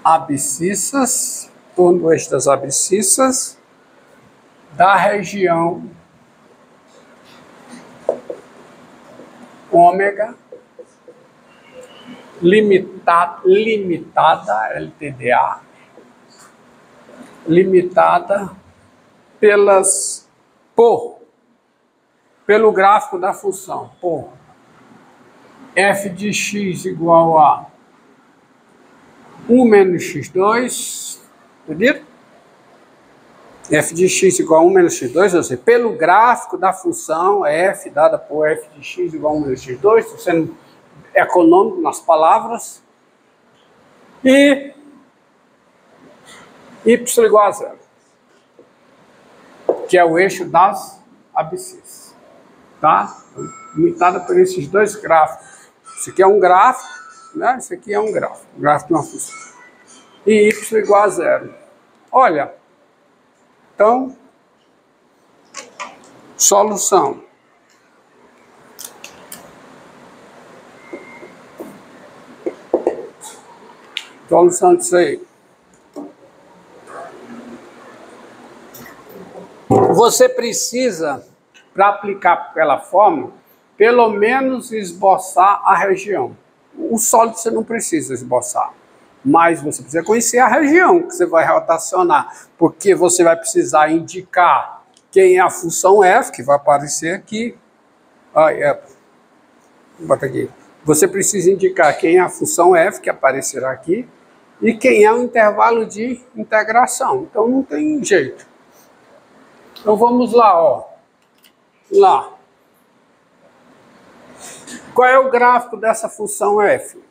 abscissas, torno do eixo das abscissas da região ômega limitada, LTDA, limitada pelo gráfico da função, por f de x igual a 1 menos x2, entendido? F de x igual a 1 menos x2, ou seja, pelo gráfico da função f dada por f de x igual a 1 menos x2, estou sendo econômico nas palavras, e y igual a 0, que é o eixo das abscissas, tá? Limitada por esses dois gráficos. Isso aqui é um gráfico, né? Isso aqui é um gráfico de uma função. E y igual a 0. Olha, então, solução. Solução disso aí. Você precisa, para aplicar aquela fórmula, pelo menos esboçar a região. O sólido você não precisa esboçar, mas você precisa conhecer a região que você vai rotacionar, porque você vai precisar indicar quem é a função f, que vai aparecer aqui. Bota aqui. Você precisa indicar quem é a função f, que aparecerá aqui, e quem é o intervalo de integração. Então não tem jeito. Então vamos lá, ó. Lá. Qual é o gráfico dessa função f?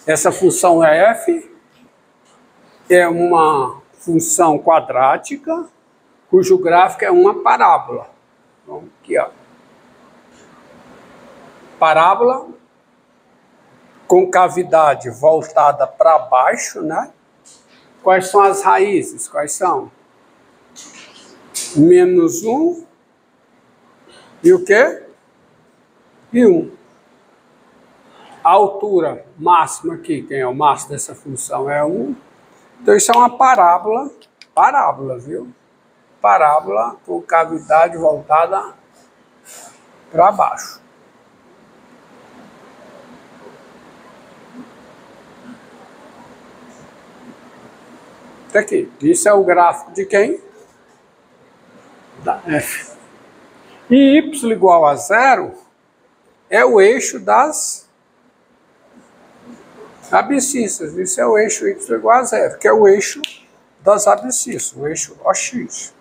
Essa função f é uma função quadrática, cujo gráfico é uma parábola. Então, aqui, ó. Parábola com cavidade voltada para baixo, né? Quais são as raízes? Quais são? Menos 1 e o quê? E 1. A altura máxima aqui, quem é o máximo dessa função é 1. Então isso é uma parábola, viu? Parábola com cavidade voltada para baixo. Tá aqui. Isso é o gráfico de quem? Da f. E y igual a 0 é o eixo das abscissas. Isso é o eixo y igual a 0, que é o eixo das abscissas, o eixo OX.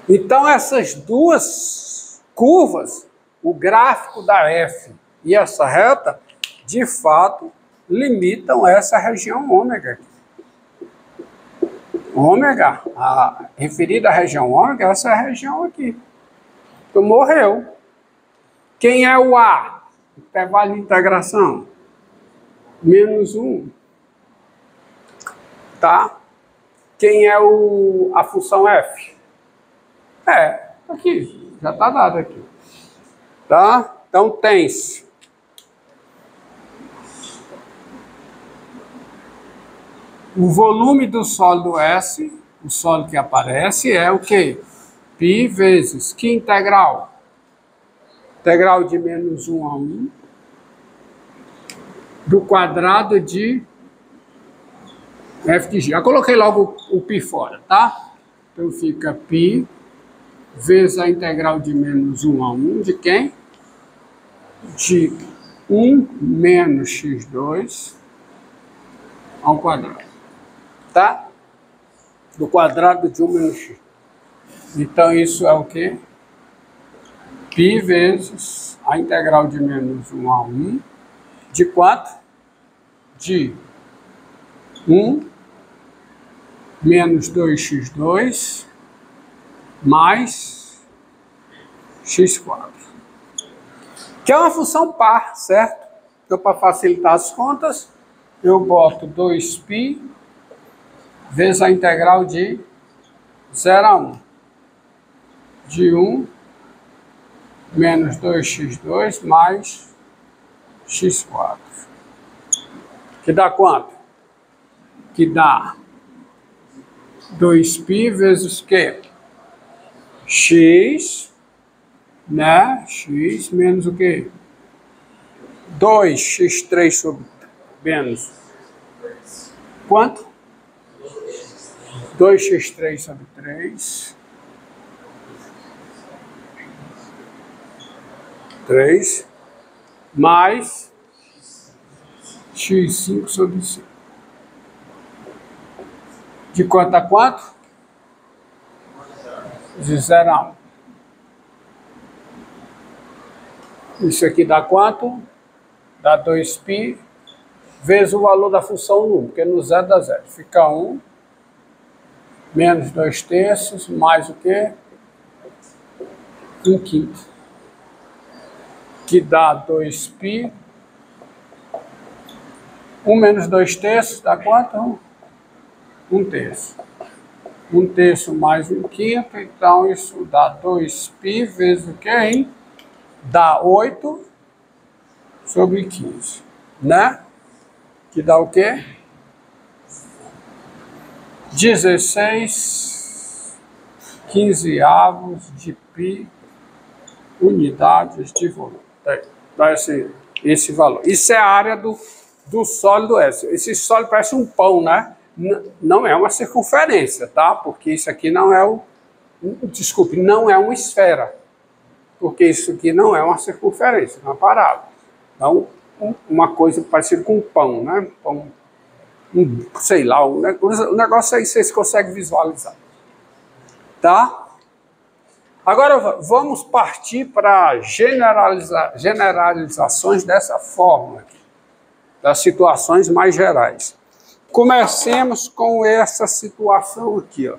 Então essas duas curvas, o gráfico da f e essa reta, de fato, limitam essa região ômega aqui. Ômega, a referida à região ômega, essa é a região aqui. Então morreu. Quem é o A? Intervalo de integração. Menos 1. Tá? Quem é a função f? Aqui. Já está dado aqui. Tá? Então tem-se o volume do sólido S, o sólido que aparece, é o quê? Π vezes que integral? Integral de menos 1 a 1 do quadrado de f de g. Eu coloquei logo o π fora, tá? Então fica π vezes a integral de menos 1 a 1 de quem? De 1 menos x2 ao quadrado. Tá? Do quadrado de 1 menos x. Então isso é o quê? Π vezes a integral de menos 1 a 1 de quanto? De 1 menos 2x2 mais x4. Que é uma função par, certo? Então, para facilitar as contas, eu boto 2π vezes a integral de 0 a 1. De 1 menos 2x2 mais x4. Que dá quanto? que dá 2π vezes quê? X, né? X menos o quê? 2x3 sobre menos quanto? 2x3 sobre 3. 3 mais x5 sobre 5. De quanto a quanto? De 0 a 1. Isso aqui dá quanto? Dá 2π vezes o valor da função no 1, porque no 0 dá 0. Fica 1 menos 2/3 mais o quê? 1/5. Que dá 2π. 1 menos 2/3 dá quanto? 1/3. 1/3 mais 1/5, então isso dá 2π vezes o que, hein? Dá 8 sobre 15, né? Que dá o quê? 16 quinzeavos de π unidades de volume. Dá esse valor. Isso é a área do sólido S. Esse sólido parece um pão, né? Não é uma circunferência, tá? Porque isso aqui não é desculpe, não é uma esfera. Porque isso aqui não é uma circunferência, é uma parábola. Então, uma coisa parecida com um pão, né? Pão, sei lá, o negócio aí vocês conseguem visualizar. Tá? Agora vamos partir para generalizações dessa fórmula aqui, das situações mais gerais. Comecemos com essa situação aqui, ó.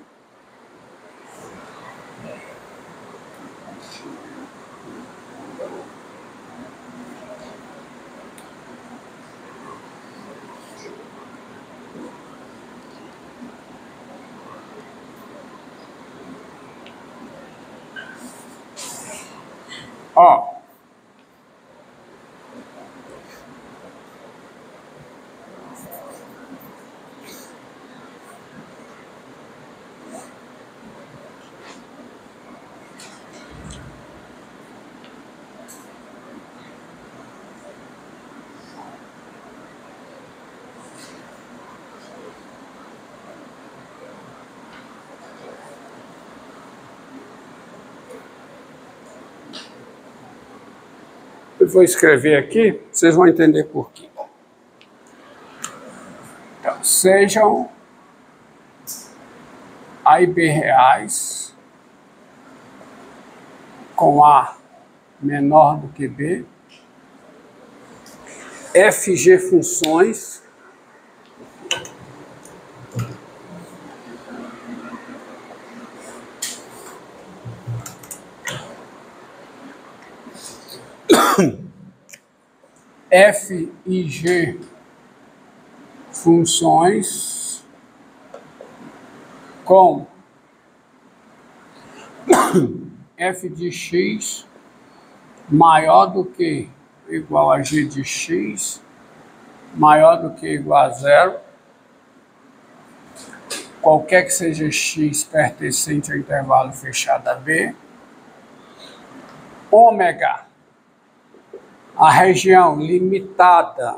Ó. Eu vou escrever aqui, vocês vão entender por quê. Então, sejam A e B reais com A menor do que B, FG funções F e G funções com f de x maior do que ou igual a g de x maior do que ou igual a 0, qualquer que seja x pertencente ao intervalo fechado a B, ômega, a região limitada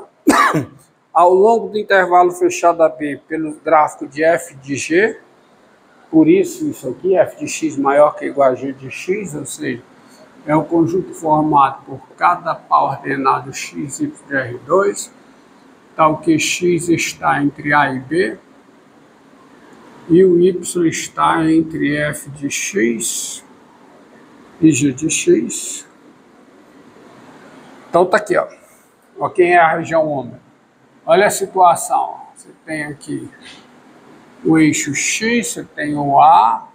ao longo do intervalo fechado a B pelo gráfico de f de g, por isso aqui, f de x maior que ou igual a g de x, ou seja, é o conjunto formado por cada par ordenado x, y de R2, tal que x está entre A e B, e o y está entre f de x e g de x. Então tá aqui, ó. Ó, quem é a região ômega? Olha a situação. Você tem aqui o eixo x, você tem o A,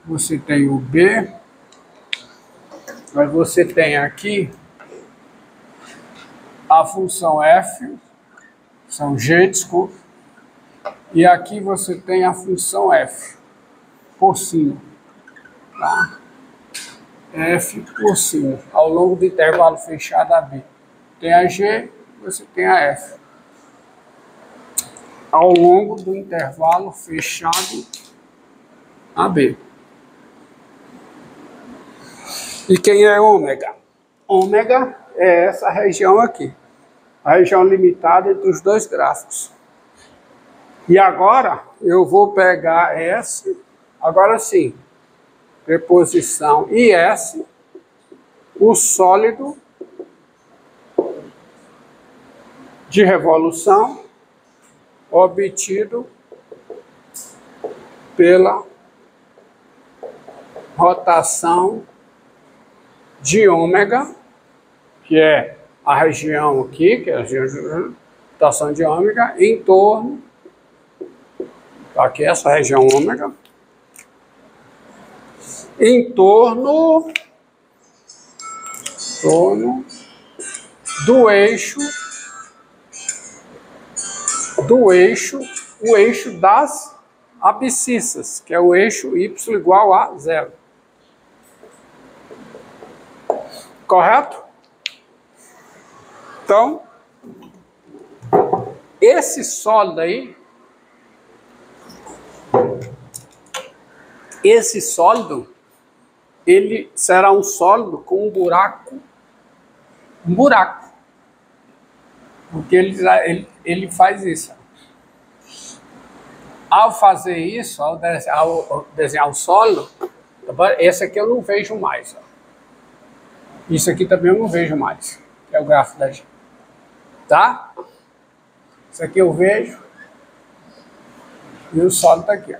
você tem o B, mas você tem aqui a função f, função g, desculpa, e aqui você tem a função f por cima, tá? F por cima, ao longo do intervalo fechado a B. Tem a G, você tem a F. ao longo do intervalo fechado AB. E quem é ômega? Ômega é essa região aqui, a região limitada entre os dois gráficos. E agora eu vou pegar S, agora sim, preposição IS, o sólido de revolução obtido pela rotação de ômega, que é a região aqui, que é a rotação de ômega, em torno, aqui essa região ômega, em torno do eixo, o eixo das abscissas, que é o eixo y igual a 0. Correto? Então, esse sólido aí, ele será um sólido com um buraco, porque ele faz isso. Ao fazer isso, ao desenhar o sólido, esse aqui eu não vejo mais. Ó. Isso aqui também eu não vejo mais, que é o gráfico da G. Tá? Isso aqui eu vejo. E o sólido está aqui. Ó.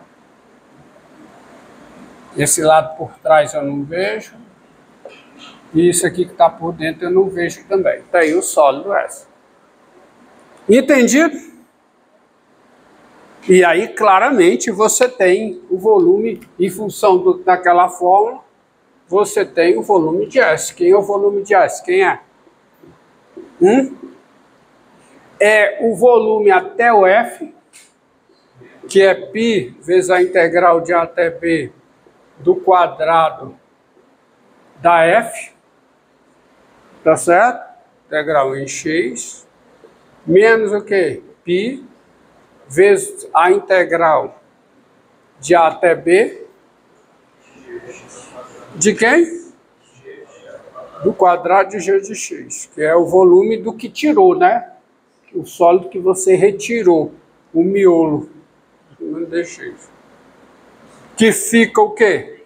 Esse lado por trás eu não vejo. E isso aqui que está por dentro eu não vejo também. Está aí o sólido S. Entendido? E aí, claramente, você tem o volume, em função daquela fórmula, você tem o volume de S. Quem é o volume de S? Quem é? É o volume até o F, que é π vezes a integral de A até B do quadrado da F, tá certo? Integral em x, menos o quê? π vezes a integral de A até B, de quem? Do quadrado de g de x, que é o volume do que tirou, né? O sólido que você retirou, o miolo de x. Que fica o quê?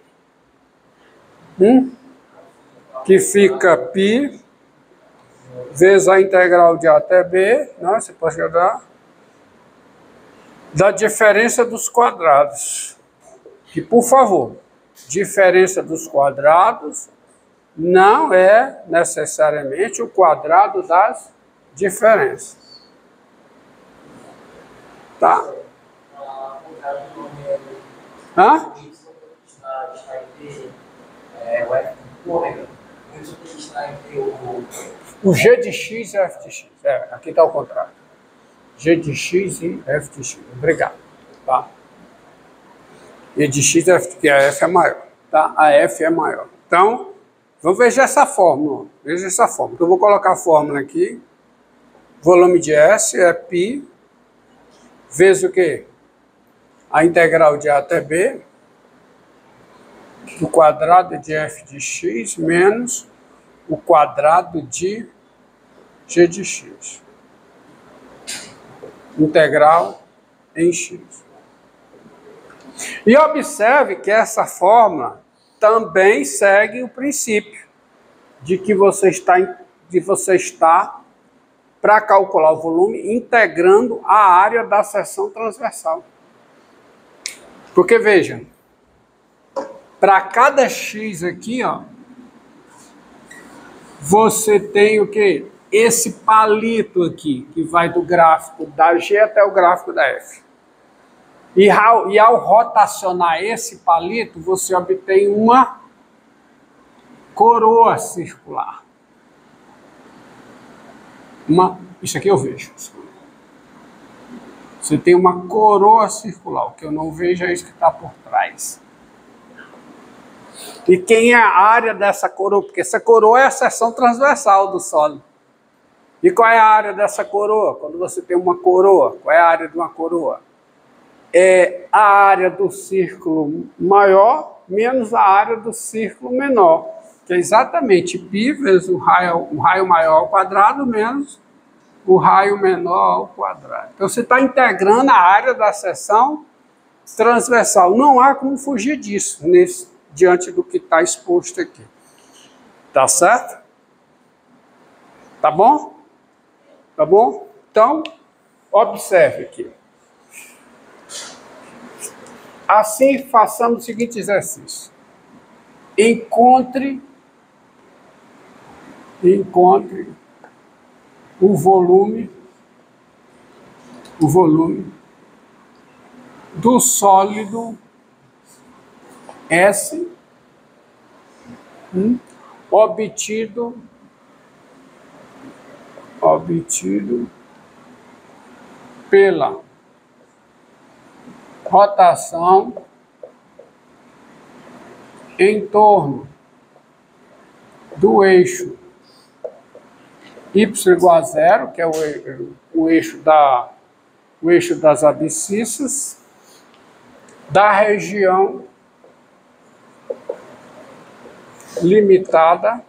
Que fica π vezes a integral de A até B, né? Você pode jogar da diferença dos quadrados. Que, por favor, diferença dos quadrados não é necessariamente o quadrado das diferenças. Tá? Hã? O G de x e F de x. Aqui está o contrário. G de x e F de x. Obrigado. Tá? E de x, que a F é maior. Tá? A F é maior. Então, vamos ver essa fórmula. Veja essa fórmula. Então, eu vou colocar a fórmula aqui. Volume de S é π vezes o quê? A integral de A até B do quadrado de F de x menos o quadrado de G de x. Integral em x. E observe que essa fórmula também segue o princípio de que você está para calcular o volume integrando a área da seção transversal. Porque veja, para cada x aqui, ó, você tem o quê? Esse palito aqui, que vai do gráfico da G até o gráfico da F. E ao rotacionar esse palito, você obtém uma coroa circular. Isso aqui eu vejo. Você tem uma coroa circular. O que eu não vejo é isso que está por trás. E quem é a área dessa coroa? Porque essa coroa é a seção transversal do sólido. E qual é a área dessa coroa? Quando você tem uma coroa, qual é a área de uma coroa? É a área do círculo maior menos a área do círculo menor, que é exatamente π vezes o raio maior ao quadrado menos o raio menor ao quadrado. Então você está integrando a área da seção transversal. Não há como fugir disso diante do que está exposto aqui. Tá certo? Tá bom? Tá bom? Então, observe aqui. Assim, façamos o seguinte exercício. Encontre o volume do sólido S obtido pela rotação em torno do eixo y igual a zero, que é o eixo das abscissas, da região limitada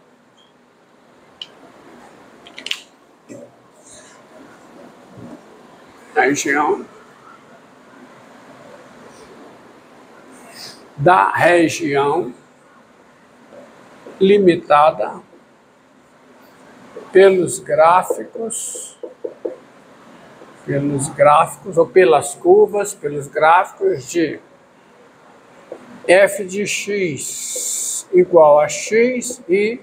limitada pelos gráficos ou pelas curvas, pelos gráficos de f de x igual a x e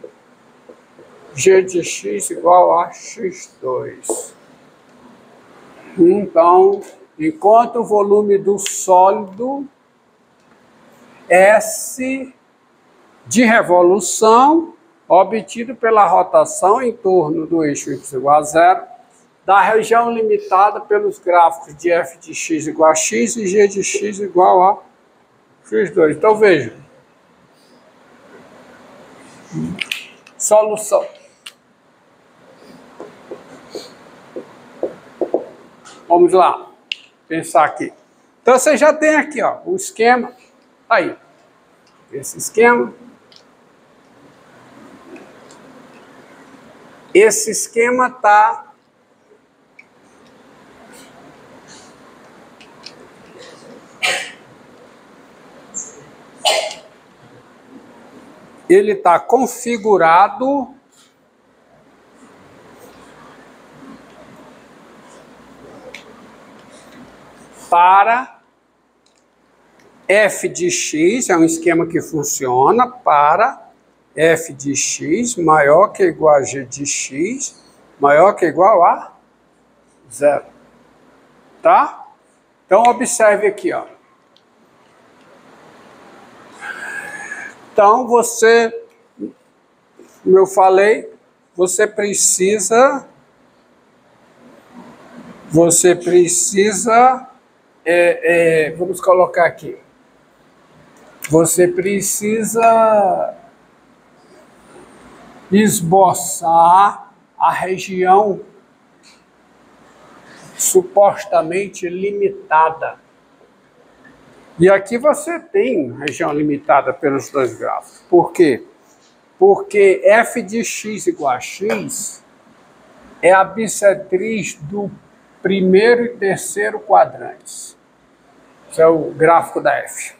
g de x igual a x2. Então, enquanto o volume do sólido S de revolução obtido pela rotação em torno do eixo y igual a zero, da região limitada pelos gráficos de f de x igual a x e g de x igual a x2. Então, veja. Solução. Vamos lá. Pensar aqui. Então, você já tem aqui, ó, o esquema. Aí. Esse esquema. Esse esquema está configurado para f de x, é um esquema que funciona para f de x maior que ou igual a g de x maior que ou igual a zero. Tá? Então, observe aqui, ó. Então, você, como eu falei, você precisa vamos colocar aqui, você precisa esboçar a região supostamente limitada. E aqui você tem região limitada pelos dois gráficos. Por quê? Porque f de x igual a x é a bissetriz do primeiro e terceiro quadrantes. Esse é o gráfico da f.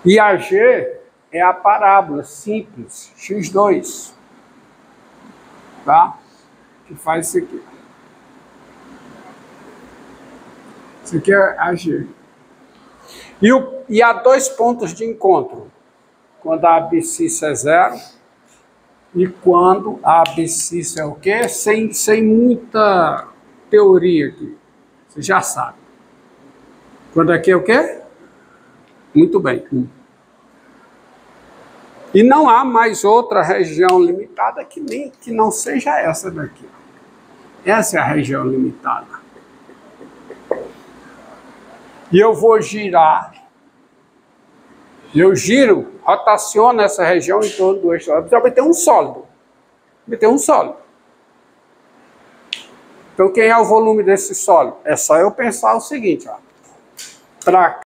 E a g é a parábola simples, x2. Tá? Que faz isso aqui. Isso aqui é a g. E há dois pontos de encontro. Quando a abscissa é zero e quando a abscissa é o quê? Sem muita teoria aqui. Você já sabe. Quando aqui é o quê? Muito bem. E não há mais outra região limitada que não seja essa daqui. Essa é a região limitada. E eu vou girar. Eu giro, rotaciono essa região em torno do eixo. Vai ter um sólido. Vai ter um sólido. Então, quem é o volume desse sólido? É só eu pensar o seguinte, ó. Para